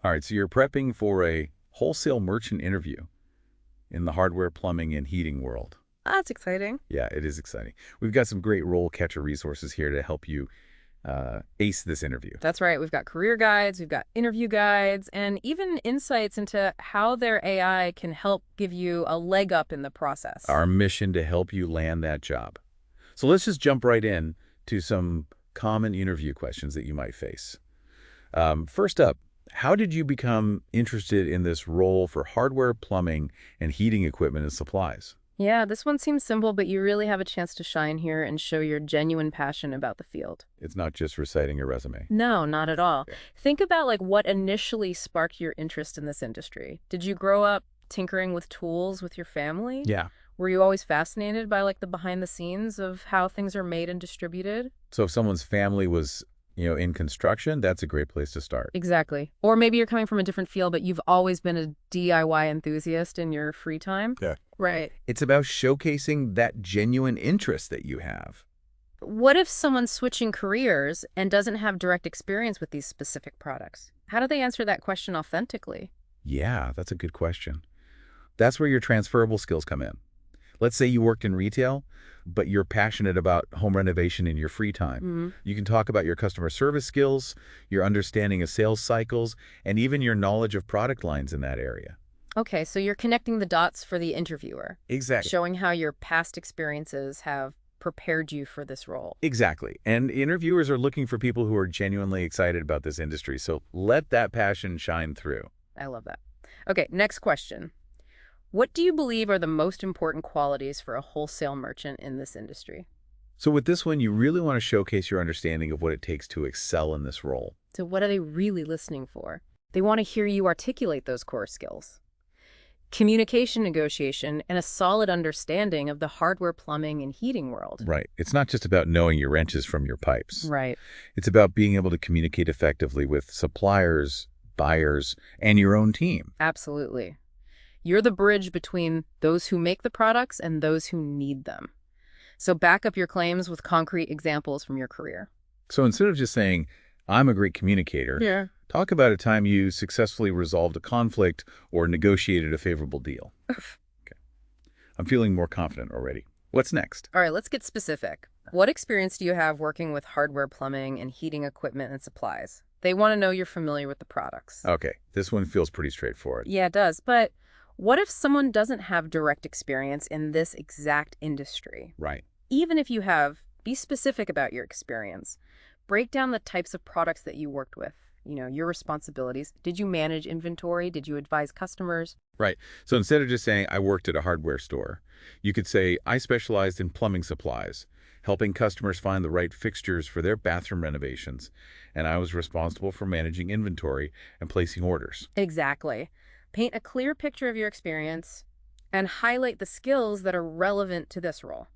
All right, so you're prepping for a wholesale merchant interview in the hardware, plumbing, and heating world. That's exciting. Yeah, it is exciting. We've got some great RoleCatcher resources here to help you ace this interview. That's right. We've got career guides, we've got interview guides, and even insights into how their AI can help give you a leg up in the process. Our mission to help you land that job. So let's just jump right in to some common interview questions that you might face. First up, how did you become interested in this role for hardware, plumbing, and heating equipment and supplies? Yeah, this one seems simple, but you really have a chance to shine here and show your genuine passion about the field. It's not just reciting your resume. No, not at all. Okay. Think about what initially sparked your interest in this industry. Did you grow up tinkering with tools with your family? Yeah. Were you always fascinated by the behind the scenes of how things are made and distributed? So if someone's family was, in construction, that's a great place to start. Exactly. Or maybe you're coming from a different field, but you've always been a DIY enthusiast in your free time. Yeah. Right. It's about showcasing that genuine interest that you have. What if someone's switching careers and doesn't have direct experience with these specific products? How do they answer that question authentically? Yeah, that's a good question. That's where your transferable skills come in. Let's say you worked in retail, but you're passionate about home renovation in your free time. Hmm. You can talk about your customer service skills, your understanding of sales cycles, and even your knowledge of product lines in that area. Okay, so you're connecting the dots for the interviewer, Exactly. showing how your past experiences have prepared you for this role. Exactly. And interviewers are looking for people who are genuinely excited about this industry, so let that passion shine through. I love that. Okay, next question. What do you believe are the most important qualities for a wholesale merchant in this industry? So with this one, you really want to showcase your understanding of what it takes to excel in this role. So what are they really listening for? They want to hear you articulate those core skills. Communication negotiation and a solid understanding of the hardware, plumbing, and heating world. Right. It's not just about knowing your wrenches from your pipes. Right. It's about being able to communicate effectively with suppliers, buyers, and your own team. Absolutely. You're the bridge between those who make the products and those who need them. So back up your claims with concrete examples from your career. So instead of just saying, I'm a great communicator, Yeah. talk about a time you successfully resolved a conflict or negotiated a favorable deal. Okay. I'm feeling more confident already. What's next? All right, let's get specific. What experience do you have working with hardware, plumbing, and heating equipment and supplies? They want to know you're familiar with the products. Okay, this one feels pretty straightforward. Yeah, it does. But what if someone doesn't have direct experience in this exact industry? Right. Even if you have, be specific about your experience. Break down the types of products that you worked with, your responsibilities. Did you manage inventory? Did you advise customers? Right. So instead of just saying, I worked at a hardware store, you could say, I specialized in plumbing supplies, helping customers find the right fixtures for their bathroom renovations, and I was responsible for managing inventory and placing orders. Exactly. Paint a clear picture of your experience and highlight the skills that are relevant to this role.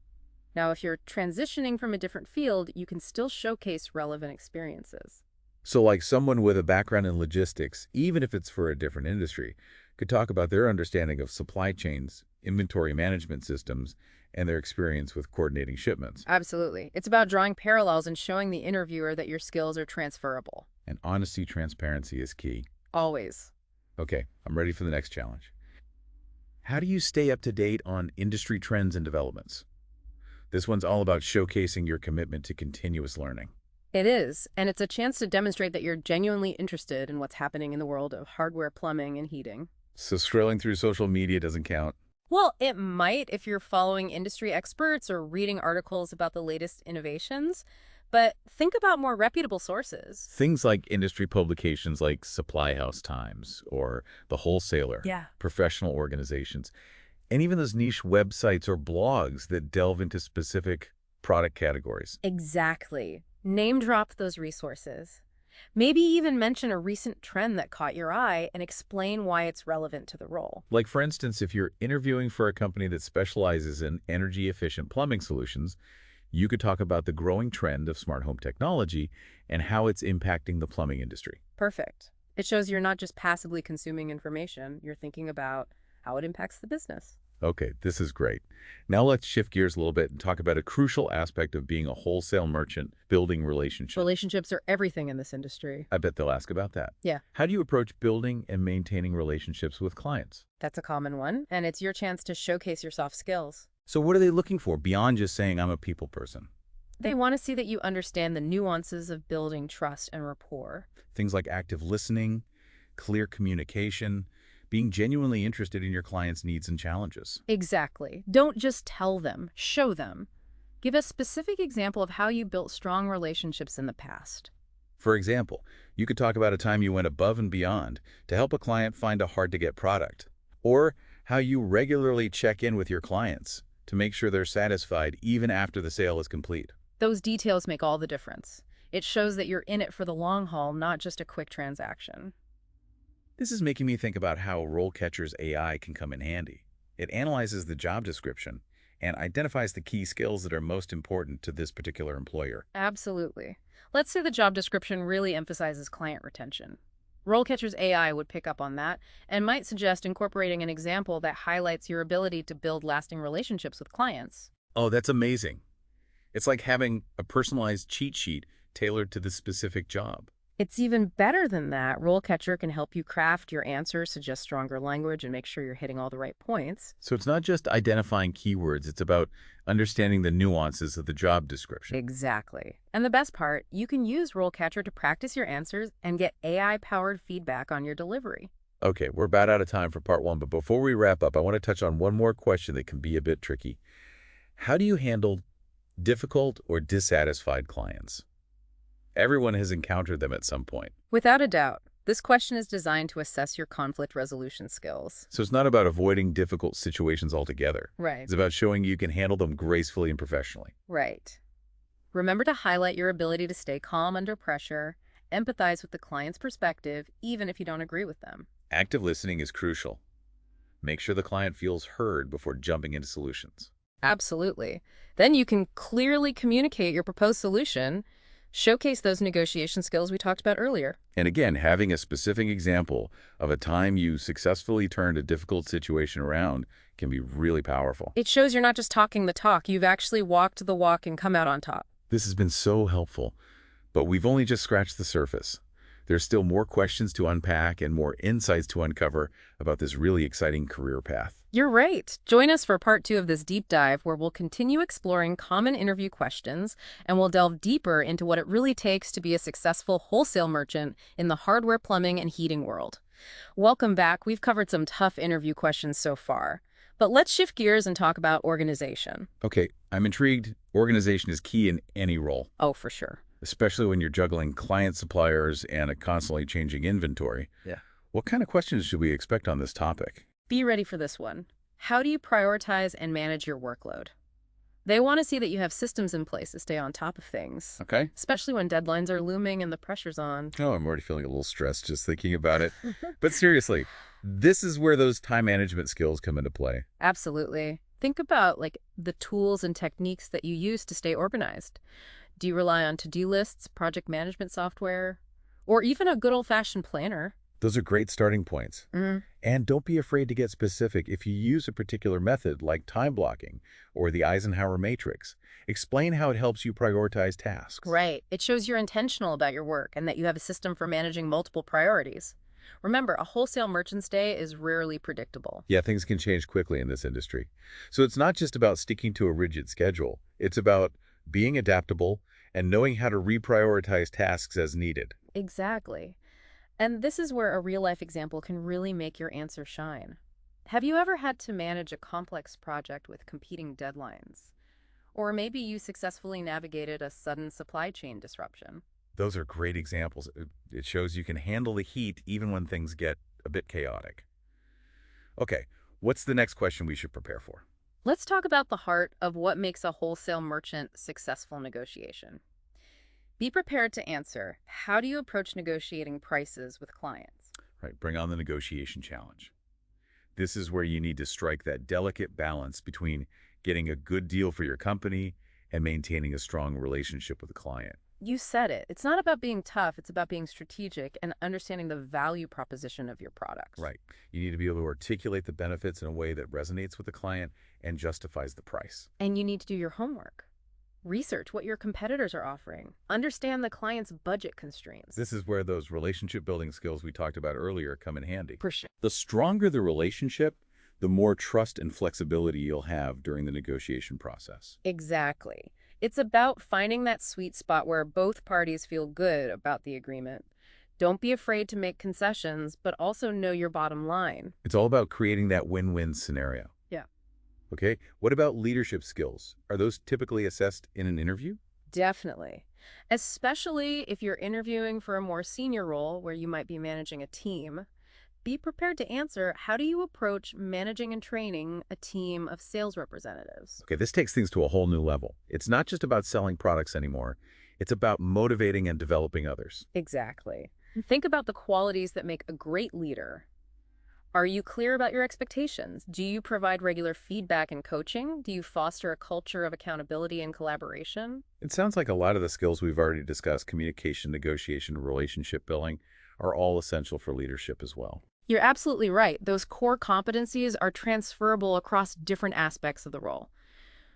Now, if you're transitioning from a different field, you can still showcase relevant experiences. So like someone with a background in logistics, even if it's for a different industry, could talk about their understanding of supply chains, inventory management systems, and their experience with coordinating shipments. Absolutely. It's about drawing parallels and showing the interviewer that your skills are transferable. And honesty, transparency is key. Always. Okay, I'm ready for the next challenge. How do you stay up to date on industry trends and developments? This one's all about showcasing your commitment to continuous learning. It is, and it's a chance to demonstrate that you're genuinely interested in what's happening in the world of hardware, plumbing, and heating. So scrolling through social media doesn't count. Well, it might if you're following industry experts or reading articles about the latest innovations, but think about more reputable sources. Things like industry publications like Supply House Times or The Wholesaler, Yeah. professional organizations, and even those niche websites or blogs that delve into specific product categories. Exactly. Name drop those resources. Maybe even mention a recent trend that caught your eye and explain why it's relevant to the role. Like, for instance, if you're interviewing for a company that specializes in energy-efficient plumbing solutions, you could talk about the growing trend of smart home technology and how it's impacting the plumbing industry. Perfect. It shows you're not just passively consuming information, you're thinking about how it impacts the business. Okay, this is great. Now let's shift gears a little bit and talk about a crucial aspect of being a wholesale merchant, building relationships. Relationships are everything in this industry. I bet they'll ask about that. Yeah, How do you approach building and maintaining relationships with clients? that's a common one, and it's your chance to showcase your soft skills. So what are they looking for beyond just saying I'm a people person? They want to see that you understand the nuances of building trust and rapport. Things like active listening, clear communication, being genuinely interested in your client's needs and challenges. Exactly. Don't just tell them, show them. Give a specific example of how you built strong relationships in the past. For example, you could talk about a time you went above and beyond to help a client find a hard-to-get product, or how you regularly check in with your clients to make sure they're satisfied even after the sale is complete. Those details make all the difference. It shows that you're in it for the long haul, not just a quick transaction. This is making me think about how RoleCatcher's AI can come in handy. It analyzes the job description and identifies the key skills that are most important to this particular employer. Absolutely. Let's say the job description really emphasizes client retention. RoleCatcher's AI would pick up on that and might suggest incorporating an example that highlights your ability to build lasting relationships with clients. Oh, that's amazing. It's like having a personalized cheat sheet tailored to the specific job. It's even better than that. RoleCatcher can help you craft your answers, suggest stronger language, and make sure you're hitting all the right points. So it's not just identifying keywords, it's about understanding the nuances of the job description. Exactly. And the best part, you can use RoleCatcher to practice your answers and get AI-powered feedback on your delivery. Okay, we're about out of time for part one, but before we wrap up, I want to touch on one more question that can be a bit tricky. How do you handle difficult or dissatisfied clients? Everyone has encountered them at some point. Without a doubt, this question is designed to assess your conflict resolution skills. So it's not about avoiding difficult situations altogether. Right. It's about showing you can handle them gracefully and professionally. Right. Remember to highlight your ability to stay calm under pressure, empathize with the client's perspective, even if you don't agree with them. Active listening is crucial. Make sure the client feels heard before jumping into solutions. Absolutely. Then you can clearly communicate your proposed solution, showcase those negotiation skills we talked about earlier. And again, having a specific example of a time you successfully turned a difficult situation around can be really powerful. It shows you're not just talking the talk, you've actually walked the walk and come out on top. This has been so helpful, but we've only just scratched the surface. There's still more questions to unpack and more insights to uncover about this really exciting career path. You're right. Join us for part 2 of this deep dive where we'll continue exploring common interview questions and we'll delve deeper into what it really takes to be a successful wholesale merchant in the hardware, plumbing, and heating world. Welcome back. We've covered some tough interview questions so far, but let's shift gears and talk about organization. Okay, I'm intrigued. Organization is key in any role, Oh, for sure. especially when you're juggling client suppliers and a constantly changing inventory. Yeah. What kind of questions should we expect on this topic? Be ready for this one. How do you prioritize and manage your workload? They want to see that you have systems in place to stay on top of things, Okay. especially when deadlines are looming and the pressure's on. Oh, I'm already feeling a little stressed just thinking about it. But seriously, this is where those time management skills come into play. Absolutely. Think about the tools and techniques that you use to stay organized. Do you rely on to-do lists, project management software, or even a good old-fashioned planner? Those are great starting points. Mm, And don't be afraid to get specific if you use a particular method like time blocking or the Eisenhower matrix. Explain how it helps you prioritize tasks. right. It shows you're intentional about your work and that you have a system for managing multiple priorities. Remember, a wholesale merchant's day is rarely predictable. Yeah, things can change quickly in this industry. So it's not just about sticking to a rigid schedule. It's about being adaptable and knowing how to reprioritize tasks as needed. Exactly. And this is where a real-life example can really make your answer shine. Have you ever had to manage a complex project with competing deadlines? Or maybe you successfully navigated a sudden supply chain disruption. Those are great examples. It shows you can handle the heat even when things get a bit chaotic. Okay, what's the next question we should prepare for? Let's talk about the heart of what makes a wholesale merchant successful negotiation. Be prepared to answer, how do you approach negotiating prices with clients? Right, bring on the negotiation challenge. This is where you need to strike that delicate balance between getting a good deal for your company and maintaining a strong relationship with the client. You said it. It's not about being tough. It's about being strategic and understanding the value proposition of your product. Right. You need to be able to articulate the benefits in a way that resonates with the client and justifies the price. And you need to do your homework. Research what your competitors are offering. Understand the client's budget constraints. This is where those relationship building skills we talked about earlier come in handy. For sure. The stronger the relationship, the more trust and flexibility you'll have during the negotiation process. Exactly. It's about finding that sweet spot where both parties feel good about the agreement. Don't be afraid to make concessions, but also know your bottom line. It's all about creating that win-win scenario. Yeah. Okay, what about leadership skills? Are those typically assessed in an interview? Definitely. Especially if you're interviewing for a more senior role where you might be managing a team. Be prepared to answer, how do you approach managing and training a team of sales representatives? Okay, this takes things to a whole new level. It's not just about selling products anymore. It's about motivating and developing others. Exactly. Think about the qualities that make a great leader. Are you clear about your expectations? Do you provide regular feedback and coaching? Do you foster a culture of accountability and collaboration? It sounds like a lot of the skills we've already discussed, communication, negotiation, relationship building, are all essential for leadership as well. You're absolutely right. Those core competencies are transferable across different aspects of the role.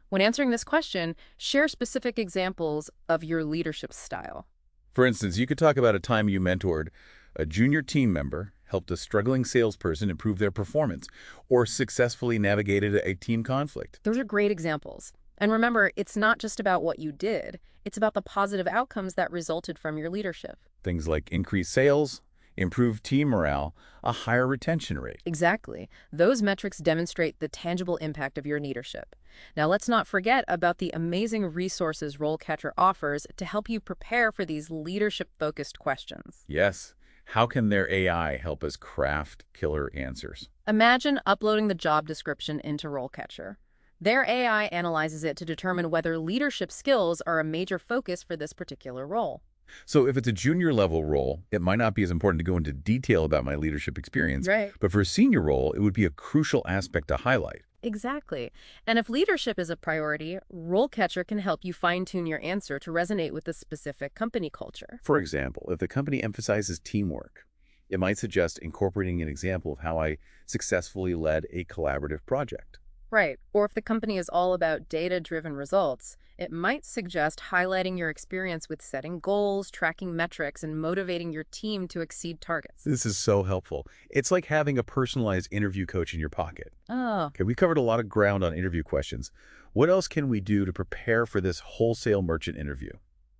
When answering this question, share specific examples of your leadership style. For instance, you could talk about a time you mentored a junior team member, helped a struggling salesperson improve their performance, or successfully navigated a team conflict. Those are great examples. And remember, it's not just about what you did. It's about the positive outcomes that resulted from your leadership. Things like increased sales, improved team morale, a higher retention rate. Exactly. Those metrics demonstrate the tangible impact of your leadership. Now, let's not forget about the amazing resources RoleCatcher offers to help you prepare for these leadership-focused questions. Yes. How can their AI help us craft killer answers? Imagine uploading the job description into RoleCatcher. Their AI analyzes it to determine whether leadership skills are a major focus for this particular role. So if it's a junior level role, it might not be as important to go into detail about my leadership experience. Right. But for a senior role, it would be a crucial aspect to highlight. Exactly. And if leadership is a priority, RoleCatcher can help you fine-tune your answer to resonate with the specific company culture. For example, if the company emphasizes teamwork, it might suggest incorporating an example of how I successfully led a collaborative project. Right. Or if the company is all about data-driven results, it might suggest highlighting your experience with setting goals, tracking metrics, and motivating your team to exceed targets. This is so helpful. It's like having a personalized interview coach in your pocket. Oh, Okay, we covered a lot of ground on interview questions. What else can we do to prepare for this wholesale merchant interview?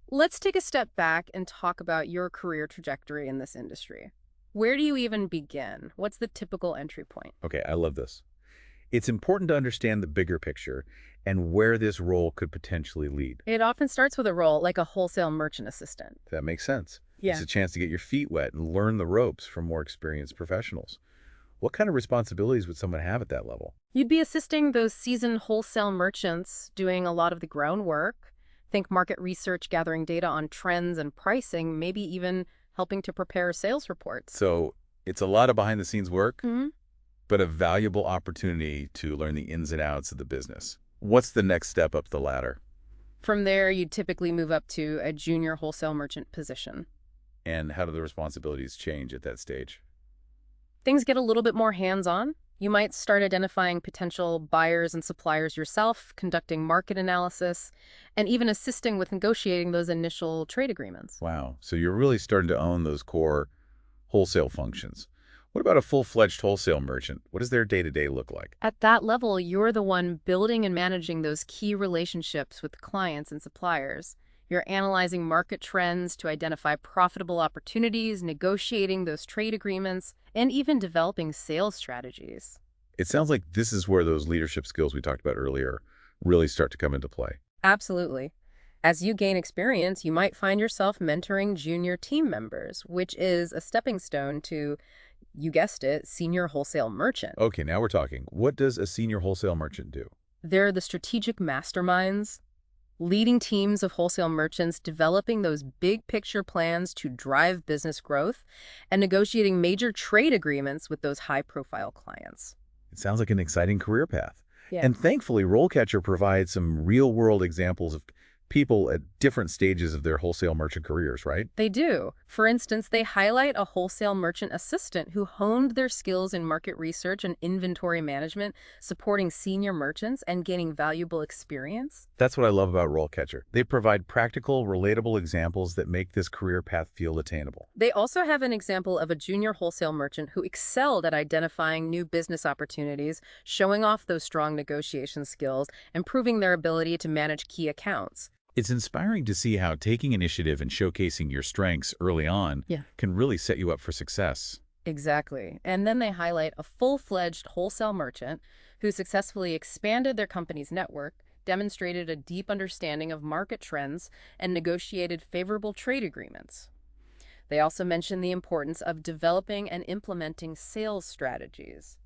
let's take a step back and talk about your career trajectory in this industry. Where do you even begin? What's the typical entry point? Okay, I love this. It's important to understand the bigger picture and where this role could potentially lead. It often starts with a role like a wholesale merchant assistant. That makes sense. Yeah. It's a chance to get your feet wet and learn the ropes from more experienced professionals. What kind of responsibilities would someone have at that level? You'd be assisting those seasoned wholesale merchants doing a lot of the groundwork. Think market research, gathering data on trends and pricing, maybe even helping to prepare sales reports. So it's a lot of behind-the-scenes work, Mhm. but a valuable opportunity to learn the ins and outs of the business. What's the next step up the ladder? From there, you'd typically move up to a junior wholesale merchant position. And how do the responsibilities change at that stage? Things get a little bit more hands-on. You might start identifying potential buyers and suppliers yourself, conducting market analysis, and even assisting with negotiating those initial trade agreements. Wow. So you're really starting to own those core wholesale functions. What about a full-fledged wholesale merchant? What does their day-to-day look like? At that level, you're the one building and managing those key relationships with clients and suppliers. You're analyzing market trends to identify profitable opportunities, negotiating those trade agreements, and even developing sales strategies. It sounds like this is where those leadership skills we talked about earlier really start to come into play. Absolutely. As you gain experience, you might find yourself mentoring junior team members, which is a stepping stone to, you guessed it, senior wholesale merchant. Okay, now we're talking. What does a senior wholesale merchant do? They're the strategic masterminds, leading teams of wholesale merchants, developing those big picture plans to drive business growth, and negotiating major trade agreements with those high-profile clients. It sounds like an exciting career path. Yeah. And thankfully, RoleCatcher provides some real-world examples of people at different stages of their wholesale merchant careers, right? They do. For instance, they highlight a wholesale merchant assistant who honed their skills in market research and inventory management, supporting senior merchants and gaining valuable experience. That's what I love about RoleCatcher. They provide practical, relatable examples that make this career path feel attainable. They also have an example of a junior wholesale merchant who excelled at identifying new business opportunities, showing off those strong negotiation skills, and proving their ability to manage key accounts. It's inspiring to see how taking initiative and showcasing your strengths early on Yeah. can really set you up for success. Exactly. And then they highlight a full-fledged wholesale merchant who successfully expanded their company's network, demonstrated a deep understanding of market trends, and negotiated favorable trade agreements. They also mention the importance of developing and implementing sales strategies.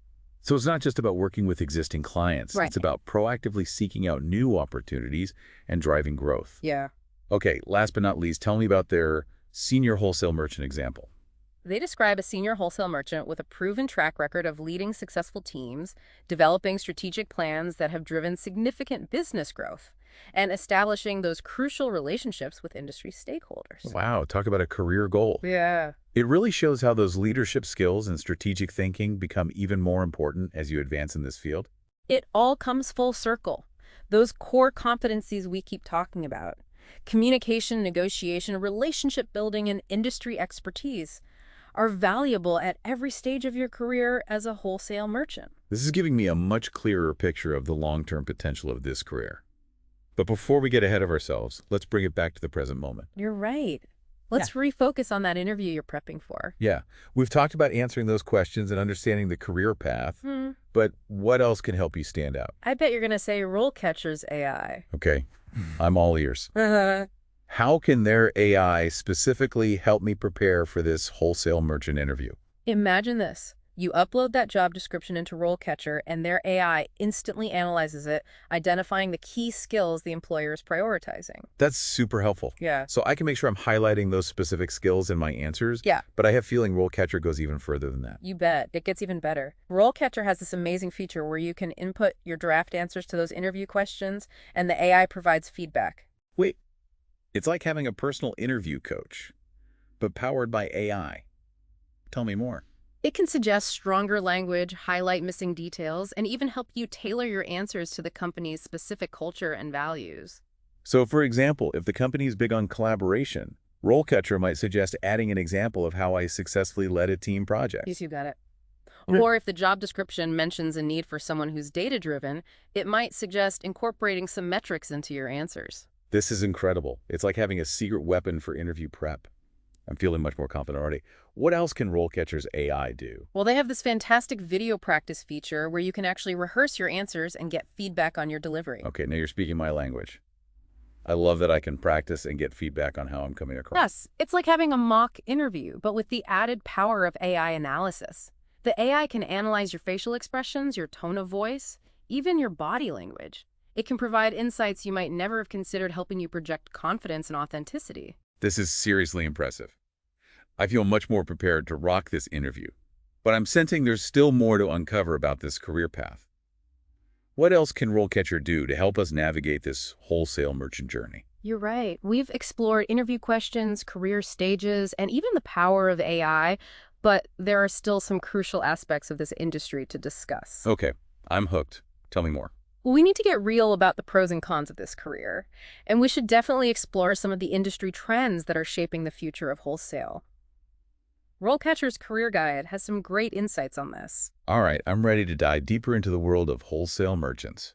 So it's not just about working with existing clients. Right. It's about proactively seeking out new opportunities and driving growth. Yeah. Okay, last but not least, tell me about their senior wholesale merchant example. They describe a senior wholesale merchant with a proven track record of leading successful teams, developing strategic plans that have driven significant business growth, and establishing those crucial relationships with industry stakeholders. Wow, talk about a career goal. Yeah. It really shows how those leadership skills and strategic thinking become even more important as you advance in this field. It all comes full circle. Those core competencies we keep talking about: communication, negotiation, relationship building, and industry expertise are valuable at every stage of your career as a wholesale merchant. This is giving me a much clearer picture of the long-term potential of this career. But before we get ahead of ourselves, let's bring it back to the present moment. You're right. Let's refocus on that interview you're prepping for. Yeah, we've talked about answering those questions and understanding the career path, but what else can help you stand out? I bet you're going to say RoleCatcher's AI. Okay, I'm all ears. How can their AI specifically help me prepare for this wholesale merchant interview? Imagine this. You upload that job description into RoleCatcher, and their AI instantly analyzes it, identifying the key skills the employer is prioritizing. That's super helpful. Yeah. So I can make sure I'm highlighting those specific skills in my answers, Yeah. but I have a feeling RoleCatcher goes even further than that. You bet. It gets even better. RoleCatcher has this amazing feature where you can input your draft answers to those interview questions, and the AI provides feedback. Wait, it's like having a personal interview coach, but powered by AI. Tell me more. It can suggest stronger language, highlight missing details, and even help you tailor your answers to the company's specific culture and values. So, for example, if the company is big on collaboration, RoleCatcher might suggest adding an example of how I successfully led a team project. Yes, you got it. Yeah. Or if the job description mentions a need for someone who's data-driven, it might suggest incorporating some metrics into your answers. This is incredible. It's like having a secret weapon for interview prep. I'm feeling much more confident already. What else can RoleCatcher's AI do? Well, they have this fantastic video practice feature where you can actually rehearse your answers and get feedback on your delivery. Okay, now you're speaking my language. I love that I can practice and get feedback on how I'm coming across. Yes, it's like having a mock interview, but with the added power of AI analysis. The AI can analyze your facial expressions, your tone of voice, even your body language. It can provide insights you might never have considered, helping you project confidence and authenticity. This is seriously impressive. I feel much more prepared to rock this interview, but I'm sensing there's still more to uncover about this career path. What else can RoleCatcher do to help us navigate this wholesale merchant journey? You're right. We've explored interview questions, career stages, and even the power of AI, but there are still some crucial aspects of this industry to discuss. Okay, I'm hooked. Tell me more. We need to get real about the pros and cons of this career, and we should definitely explore some of the industry trends that are shaping the future of wholesale. RoleCatcher's Career Guide has some great insights on this. All right, I'm ready to dive deeper into the world of wholesale merchants.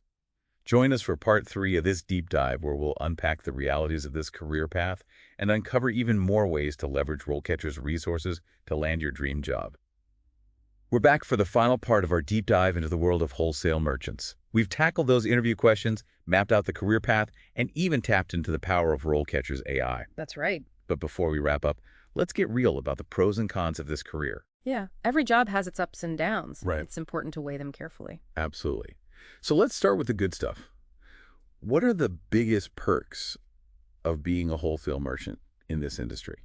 Join us for part 3 of this deep dive, where we'll unpack the realities of this career path and uncover even more ways to leverage RoleCatcher's resources to land your dream job. We're back for the final part of our deep dive into the world of wholesale merchants. We've tackled those interview questions, mapped out the career path, and even tapped into the power of RoleCatcher's AI. That's right. But before we wrap up, let's get real about the pros and cons of this career. Yeah, every job has its ups and downs. Right. It's important to weigh them carefully. Absolutely. So let's start with the good stuff. What are the biggest perks of being a wholesale merchant in this industry?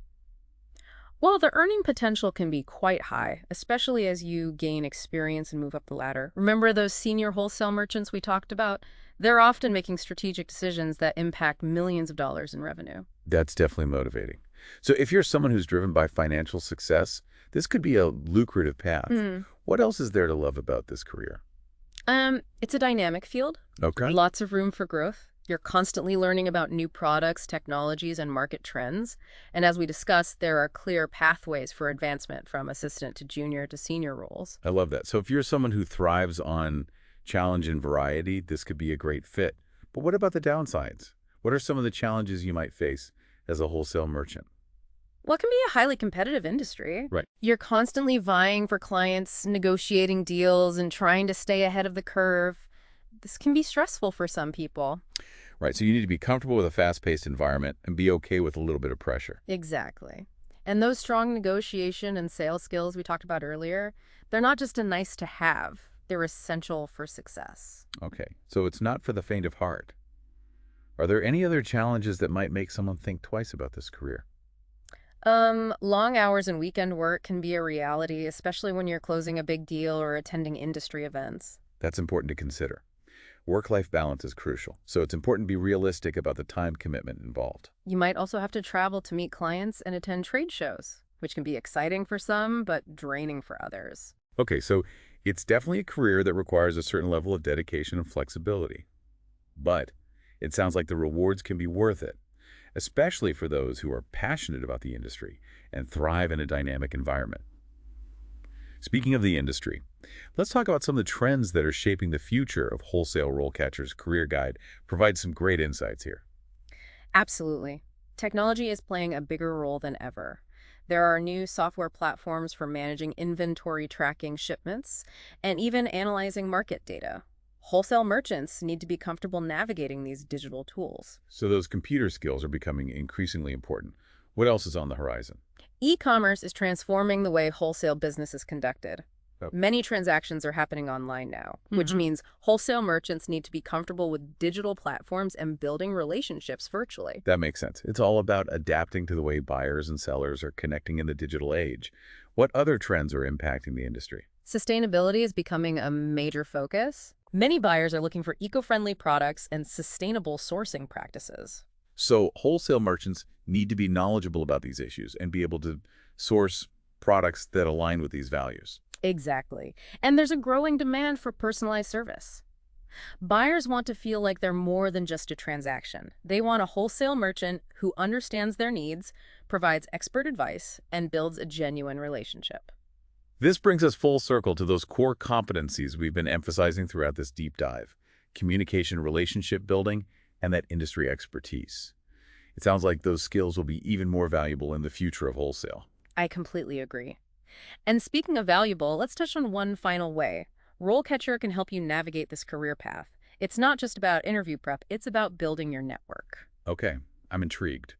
Well, the earning potential can be quite high, especially as you gain experience and move up the ladder. Remember those senior wholesale merchants we talked about? They're often making strategic decisions that impact millions of dollars in revenue. That's definitely motivating. So if you're someone who's driven by financial success, this could be a lucrative path. Hmm. What else is there to love about this career? It's a dynamic field, Okay. lots of room for growth. You're constantly learning about new products, technologies, and market trends. And as we discussed, there are clear pathways for advancement from assistant to junior to senior roles. I love that. So if you're someone who thrives on challenge and variety, this could be a great fit. But what about the downsides? What are some of the challenges you might face as a wholesale merchant? What can be a highly competitive industry? Right. You're constantly vying for clients, negotiating deals, and trying to stay ahead of the curve. This can be stressful for some people. Right. So you need to be comfortable with a fast-paced environment and be okay with a little bit of pressure. Exactly. And those strong negotiation and sales skills we talked about earlier, they're not just a nice to have, they're essential for success. Okay. So it's not for the faint of heart. Are there any other challenges that might make someone think twice about this career? Long hours and weekend work can be a reality, especially when you're closing a big deal or attending industry events. That's important to consider. Work-life balance is crucial, so it's important to be realistic about the time commitment involved. You might also have to travel to meet clients and attend trade shows, which can be exciting for some, but draining for others. Okay, so it's definitely a career that requires a certain level of dedication and flexibility. But it sounds like the rewards can be worth it, especially for those who are passionate about the industry and thrive in a dynamic environment. Speaking of the industry, let's talk about some of the trends that are shaping the future of Wholesale RoleCatcher's career guide. Provides some great insights here. Absolutely. Technology is playing a bigger role than ever. There are new software platforms for managing inventory tracking shipments and even analyzing market data. Wholesale merchants need to be comfortable navigating these digital tools. So those computer skills are becoming increasingly important. What else is on the horizon? E-commerce is transforming the way wholesale business is conducted. Oh, Many transactions are happening online now, which means wholesale merchants need to be comfortable with digital platforms and building relationships virtually. that makes sense. It's all about adapting to the way buyers and sellers are connecting in the digital age. What other trends are impacting the industry? Sustainability is becoming a major focus. Many buyers are looking for eco-friendly products and sustainable sourcing practices. So wholesale merchants need to be knowledgeable about these issues and be able to source products that align with these values. Exactly. And there's a growing demand for personalized service. Buyers want to feel like they're more than just a transaction. They want a wholesale merchant who understands their needs, provides expert advice, and builds a genuine relationship. This brings us full circle to those core competencies we've been emphasizing throughout this deep dive: communication, relationship building, and that industry expertise. It sounds like those skills will be even more valuable in the future of wholesale. I completely agree. And speaking of valuable, let's touch on one final way. RoleCatcher can help you navigate this career path. It's not just about interview prep, it's about building your network. Okay, I'm intrigued.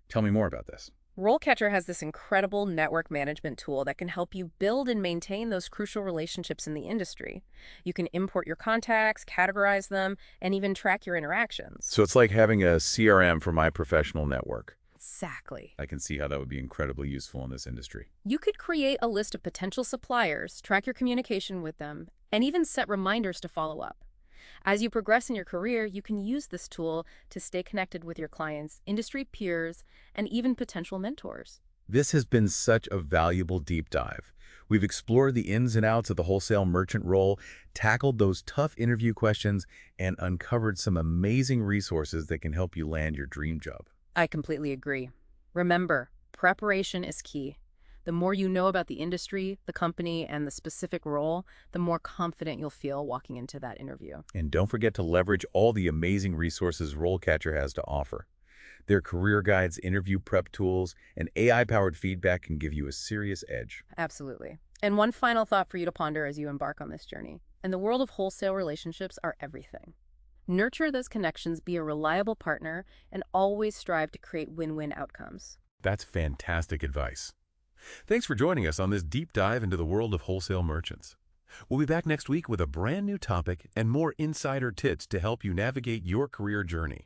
Tell me more about this. RoleCatcher has this incredible network management tool that can help you build and maintain those crucial relationships in the industry. You can import your contacts, categorize them, and even track your interactions. So it's like having a CRM for my professional network. Exactly. I can see how that would be incredibly useful in this industry. You could create a list of potential suppliers, track your communication with them, and even set reminders to follow up. As you progress in your career, you can use this tool to stay connected with your clients, industry peers, and even potential mentors. This has been such a valuable deep dive. We've explored the ins and outs of the wholesale merchant role, tackled those tough interview questions, and uncovered some amazing resources that can help you land your dream job. I completely agree. Remember, preparation is key. The more you know about the industry, the company, and the specific role, the more confident you'll feel walking into that interview. And don't forget to leverage all the amazing resources RoleCatcher has to offer. Their career guides, interview prep tools, and AI-powered feedback can give you a serious edge. Absolutely. And one final thought for you to ponder as you embark on this journey. In the world of wholesale, relationships are everything. Nurture those connections, be a reliable partner, and always strive to create win-win outcomes. That's fantastic advice. Thanks for joining us on this deep dive into the world of wholesale merchants. We'll be back next week with a brand new topic and more insider tips to help you navigate your career journey.